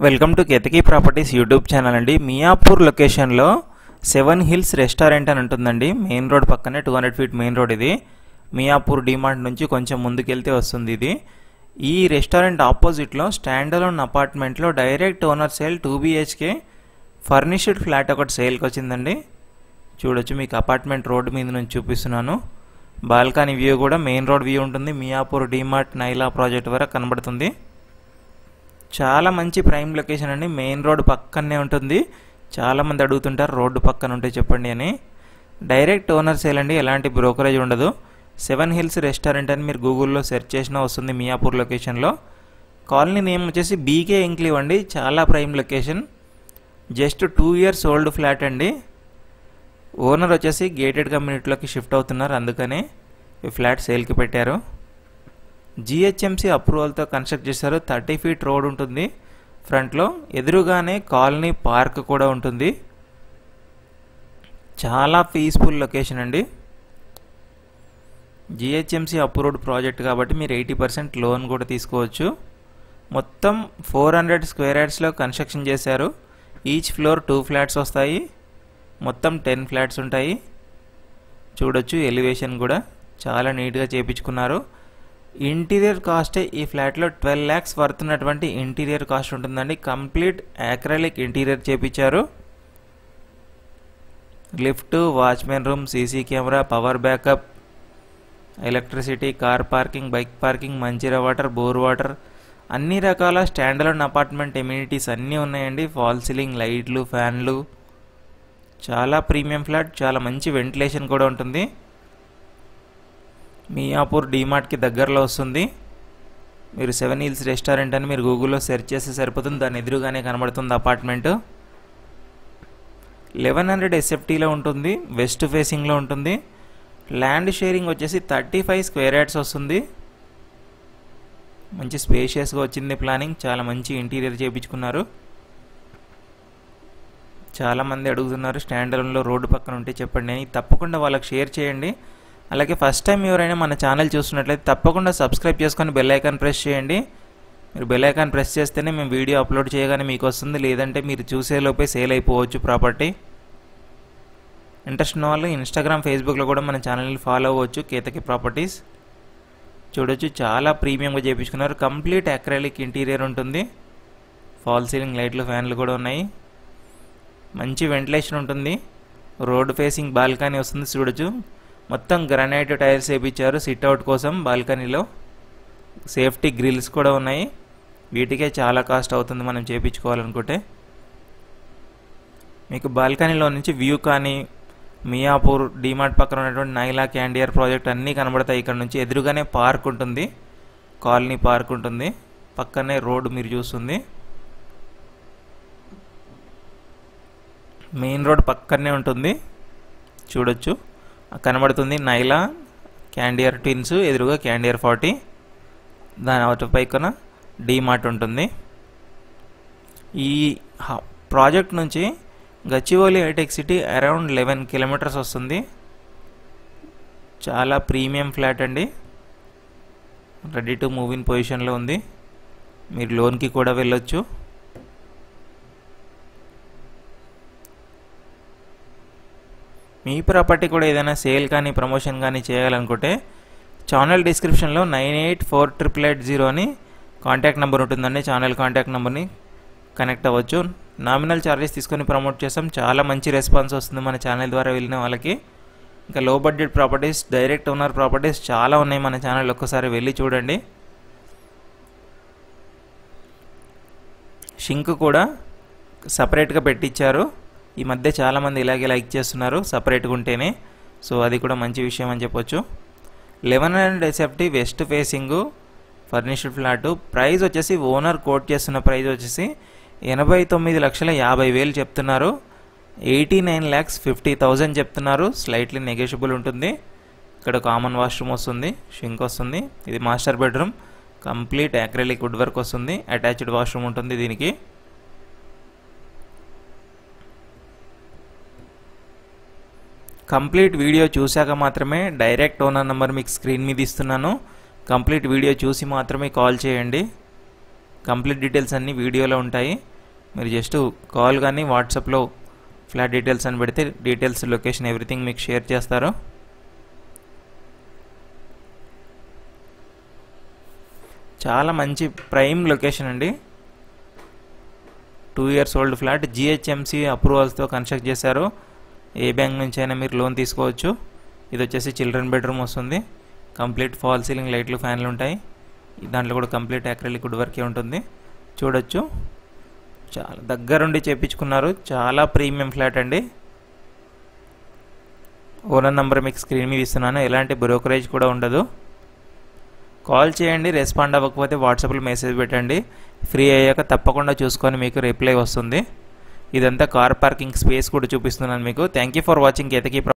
Welcome to Ketaki properties YouTube channel అండి. మియాపూర్ లొకేషన్లో 7 hills restaurant అని ఉంటుందండి. మెయిన్ రోడ్ పక్కనే 200 ఫీట్ మెయిన్ రోడ్. ఇది మియాపూర్ డిమార్ట్ నుంచి కొంచెం ముందుకెళ్తే వస్తుంది. ఇది ఈ రెస్టారెంట్ ఆపోజిట్లో స్టాండ్ అలోన్ అపార్ట్మెంట్లో direct owner sale 2 BHK furnished flat ఒకటి సేల్కి వచ్చిందండి. చూడొచ్చు, మీకు అపార్ట్మెంట్ రోడ్డు మీద నుంచి చూపిస్తున్నాను. బాల్కనీ వ్యూ కూడా మెయిన్ రోడ్ వ్యూ ఉంటుంది. మియాపూర్ డిమార్ట్ నైలా ప్రాజెక్ట్ వరకు కనబడుతుంది. చాలా మంచి ప్రైమ్ లొకేషన్ అండి. మెయిన్ రోడ్ పక్కనే ఉంటుంది. చాలామంది అడుగుతుంటారు రోడ్డు పక్కన ఉంటే చెప్పండి అని. డైరెక్ట్ ఓనర్ సేల్ అండి, ఎలాంటి బ్రోకరేజ్ ఉండదు. 7 హిల్స్ రెస్టారెంట్ అని మీరు గూగుల్లో సెర్చ్ చేసినా వస్తుంది మియాపూర్ లొకేషన్లో. కాలనీ నేమ్ వచ్చేసి బీకే ఎంక్లీవ్ అండి. చాలా prime location. Just 2 years old flat అండి. ఓనర్ వచ్చేసి గేటెడ్ కమ్యూనిటీలోకి షిఫ్ట్ అవుతున్నారు, అందుకనే ఈ ఫ్లాట్ సేల్కి పెట్టారు. GHMC అప్రూవల్తో కన్స్ట్రక్ట్ చేశారు. 30 ఫీట్ రోడ్ ఉంటుంది ఫ్రంట్లో. ఎదురుగానే కాలనీ పార్క్ కూడా ఉంటుంది. చాలా పీస్ఫుల్ లొకేషన్ అండి. GHMC అప్రూవ్డ్ ప్రాజెక్ట్ కాబట్టి మీరు 80% లోన్ కూడా తీసుకోవచ్చు. మొత్తం 400 స్క్వేర్ యార్డ్స్లో కన్స్ట్రక్షన్ చేశారు. ఈచ్ ఫ్లోర్ 2 ఫ్లాట్స్ వస్తాయి. మొత్తం 10 ఫ్లాట్స్ ఉంటాయి. చూడొచ్చు, ఎలివేషన్ కూడా చాలా నీట్గా చేయించుకున్నారు. ఇంటీరియర్ కాస్టే ఈ ఫ్లాట్లో 12 lakhs వర్త్ ఉన్నటువంటి ఇంటీరియర్ కాస్ట్ ఉంటుందండి. కంప్లీట్ యాక్రైలిక్ ఇంటీరియర్ చేయించారు. Lift, watchman room, CC camera, power backup, electricity, car parking, bike parking, Manjira water, bore water, అన్ని రకాల స్టాండ్ అలోన్ అపార్ట్మెంట్ ఎమ్యూనిటీస్ అన్నీ ఉన్నాయండి. ఫాల్ సీలింగ్, లైట్లు, ఫ్యాన్లు. చాలా ప్రీమియం ఫ్లాట్. చాలా మంచి వెంటిలేషన్ కూడా ఉంటుంది. మియాపూర్ డిమార్ట్కి దగ్గరలో వస్తుంది. మీరు 7 హిల్స్ రెస్టారెంట్ అని మీరు గూగుల్లో సెర్చ్ చేస్తే సరిపోతుంది. దాని ఎదురుగానే కనబడుతుంది అపార్ట్మెంట్. 1100 SFTలో ఉంటుంది. వెస్ట్ ఫేసింగ్లో ఉంటుంది. ల్యాండ్ షేరింగ్ వచ్చేసి 35 స్క్వేర్ యార్డ్స్ వస్తుంది. మంచి స్పేషియస్గా వచ్చింది ప్లానింగ్. చాలా మంచి ఇంటీరియర్ చేయించుకున్నారు. చాలామంది అడుగుతున్నారు స్టాండ్ అలోన్లో రోడ్డు పక్కన ఉంటే చెప్పండి అని. తప్పకుండా వాళ్ళకి షేర్ చేయండి. అలాగే ఫస్ట్ టైం ఎవరైనా మన ఛానల్ చూస్తున్నట్లయితే తప్పకుండా సబ్స్క్రైబ్ చేసుకొని బెల్ ఐకాన్ ప్రెస్ చేయండి. మీరు బెల్ ఐకాన్ ప్రెస్ చేస్తేనే మేము వీడియో అప్లోడ్ చేయగానే మీకు వస్తుంది. లేదంటే మీరు చూసేలోపే సేల్ అయిపోవచ్చు ప్రాపర్టీ. ఇంట్రెస్ట్ ఉన్న వాళ్ళు ఇన్స్టాగ్రామ్, ఫేస్బుక్లో కూడా మన ఛానల్ని ఫాలో అవ్వచ్చు, కేతకి ప్రాపర్టీస్. చూడొచ్చు, చాలా ప్రీమియంగా చేయించుకున్నారు. కంప్లీట్ అక్రైలిక్ ఇంటీరియర్ ఉంటుంది. ఫాల్ సీలింగ్, లైట్లు, ఫ్యాన్లు కూడా ఉన్నాయి. మంచి వెంటిలేషన్ ఉంటుంది. రోడ్ ఫేసింగ్ బాల్కనీ వస్తుంది. చూడొచ్చు, మొత్తం గ్రానైట్ టైల్స్ వేయించారు సిట్అవుట్ కోసం. బాల్కనీలో సేఫ్టీ గ్రిల్స్ కూడా ఉన్నాయి. వీటికే చాలా కాస్ట్ అవుతుంది మనం చేయించుకోవాలనుకుంటే. మీకు బాల్కనీలో నుంచి వ్యూ కానీ మియాపూర్ డిమార్ట్ పక్కన ఉన్నటువంటి నైలా క్యాండియర్ ప్రాజెక్ట్ అన్నీ కనబడతాయి. ఇక్కడ నుంచి ఎదురుగానే పార్క్ ఉంటుంది, కాలనీ పార్క్ ఉంటుంది. పక్కనే రోడ్డు మీరు చూస్తుంది. మెయిన్ రోడ్ పక్కనే ఉంటుంది. చూడొచ్చు, కనబడుతుంది నైలా క్యాండియర్ ట్విన్స్, ఎదురుగా క్యాండియర్ 40. దాని అవతల పైన డిమార్ట్ ఉంటుంది. ఈ ప్రాజెక్ట్ నుంచి Gachibowli hi-tech city around 11 kilometres వస్తుంది. చాలా ప్రీమియం ఫ్లాట్ అండి. రెడీ టు మూవ్ ఇన్ పొజిషన్లో ఉంది. మీరు లోన్కి కూడా వెళ్ళొచ్చు. మీ ప్రాపర్టీ కూడా ఏదైనా సేల్ కానీ ప్రమోషన్ కానీ చేయాలనుకుంటే ఛానల్ డిస్క్రిప్షన్లో 984880 అని కాంటాక్ట్ నెంబర్ ఉంటుందండి. ఛానల్ కాంటాక్ట్ నెంబర్ని కనెక్ట్ అవ్వచ్చు. నామినల్ ఛార్జెస్ తీసుకొని ప్రమోట్ చేస్తాం. చాలా మంచి రెస్పాన్స్ వస్తుంది మన ఛానల్ ద్వారా వెళ్ళిన వాళ్ళకి. ఇంకా లో budget properties, direct owner properties చాలా ఉన్నాయి మన ఛానల్. ఒక్కసారి వెళ్ళి చూడండి. షింక్ కూడా సపరేట్గా పెట్టించారు. ఈ మధ్య చాలామంది ఇలాగే లైక్ చేస్తున్నారు సపరేట్గా ఉంటేనే. సో అది కూడా మంచి విషయం అని చెప్పొచ్చు. 1100 SFT west facing furnished flat. Price వచ్చేసి ఓనర్ కోట్ చేస్తున్న ప్రైస్ వచ్చేసి 89,50,000 చెప్తున్నారు. 89,50,000 చెప్తున్నారు. స్లైట్లీ నెగోషియబుల్ ఉంటుంది. ఇక్కడ కామన్ వాష్రూమ్ వస్తుంది, షింక్ వస్తుంది. ఇది master bedroom. Complete acrylic wood work వస్తుంది. అటాచ్డ్ వాష్రూమ్ ఉంటుంది దీనికి. కంప్లీట్ వీడియో చూశాక మాత్రమే డైరెక్ట్ ఓనర్ నెంబర్ మీకు స్క్రీన్ మీద ఇస్తున్నాను. కంప్లీట్ వీడియో చూసి మాత్రమే కాల్ చేయండి. కంప్లీట్ డీటెయిల్స్ అన్నీ వీడియోలో ఉంటాయి. మీరు జస్ట్ కాల్ కానీ వాట్సాప్లో ఫ్లాట్ డీటెయిల్స్ అని పెడితే డీటెయిల్స్, లొకేషన్, ఎవ్రీథింగ్ మీకు షేర్ చేస్తారు. చాలా మంచి ప్రైమ్ లొకేషన్ అండి. 2 years ఓల్డ్ ఫ్లాట్, జిహెచ్ఎంసి అప్రూవల్స్తో కన్స్ట్రక్ట్ చేశారు. ఏ బ్యాంక్ నుంచి అయినా మీరు లోన్ తీసుకోవచ్చు. ఇది వచ్చేసి చిల్డ్రన్ బెడ్రూమ్ వస్తుంది. కంప్లీట్ ఫాల్ సీలింగ్ లైట్లు, ఫ్యాన్లు ఉంటాయి. దాంట్లో కూడా కంప్లీట్ అక్రిలిక్ వుడ్ వర్కే ఉంటుంది. చూడొచ్చు, చాలా దగ్గరుండి చేయించుకున్నారు. చాలా ప్రీమియం ఫ్లాట్ అండి. ఓనర్ నంబర్ మీకు స్క్రీన్ మీద ఇస్తున్నాను. ఎలాంటి బ్రోకరేజ్ కూడా ఉండదు. కాల్ చేయండి. రెస్పాండ్ అవ్వకపోతే వాట్సాప్లో మెసేజ్ పెట్టండి. ఫ్రీ అయ్యాక తప్పకుండా చూసుకొని మీకు రిప్లై వస్తుంది. ఇదంతా కార్ పార్కింగ్ స్పేస్ కూడా చూపిస్తున్నాను మీకు. Thank you for watching Ketaki.